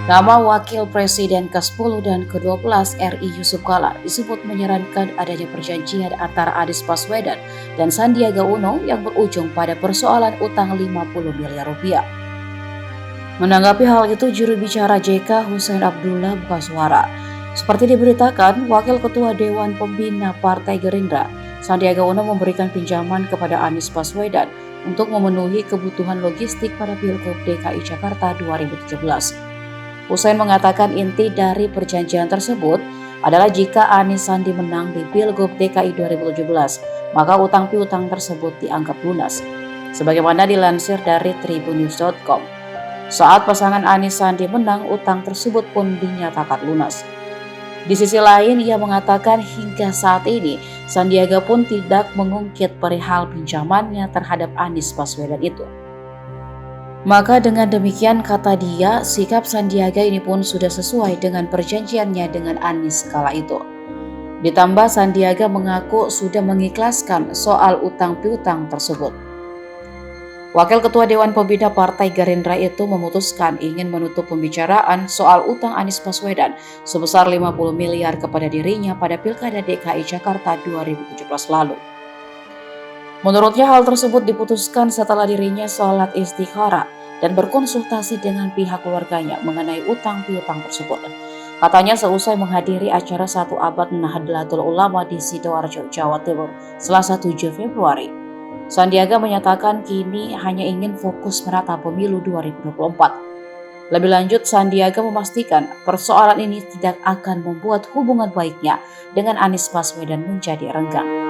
Nama Wakil Presiden ke-10 dan ke-12 RI Yusuf Kala disebut menyarankan adanya perjanjian antara Anies Baswedan dan Sandiaga Uno yang berujung pada persoalan utang 50 miliar rupiah. Menanggapi hal itu, juru bicara JK Hussein Abdullah buka suara. Seperti diberitakan, Wakil Ketua Dewan Pembina Partai Gerindra, Sandiaga Uno memberikan pinjaman kepada Anies Baswedan untuk memenuhi kebutuhan logistik pada Pilgub DKI Jakarta 2017. Hussein mengatakan inti dari perjanjian tersebut adalah jika Anies Sandi menang di Pilgub DKI 2017, maka utang piutang tersebut dianggap lunas. Sebagaimana dilansir dari tribunnews.com, saat pasangan Anies Sandi menang, utang tersebut pun dinyatakan lunas. Di sisi lain, ia mengatakan hingga saat ini Sandiaga pun tidak mengungkit perihal pinjamannya terhadap Anies Baswedan itu. Maka dengan demikian, kata dia, sikap Sandiaga ini pun sudah sesuai dengan perjanjiannya dengan Anies kala itu. Ditambah Sandiaga mengaku sudah mengikhlaskan soal utang piutang tersebut. Wakil Ketua Dewan Pembina Partai Gerindra itu memutuskan ingin menutup pembicaraan soal utang Anies Baswedan sebesar 50 miliar kepada dirinya pada Pilkada DKI Jakarta 2017 lalu. Menurutnya hal tersebut diputuskan setelah dirinya sholat istikharah dan berkonsultasi dengan pihak keluarganya mengenai utang piutang tersebut. Katanya seusai menghadiri acara 1 Abad Nahdlatul Ulama di Sidoarjo, Jawa Timur, Selasa 7 Februari. Sandiaga menyatakan kini hanya ingin fokus menata pemilu 2024. Lebih lanjut, Sandiaga memastikan persoalan ini tidak akan membuat hubungan baiknya dengan Anies Baswedan menjadi renggang.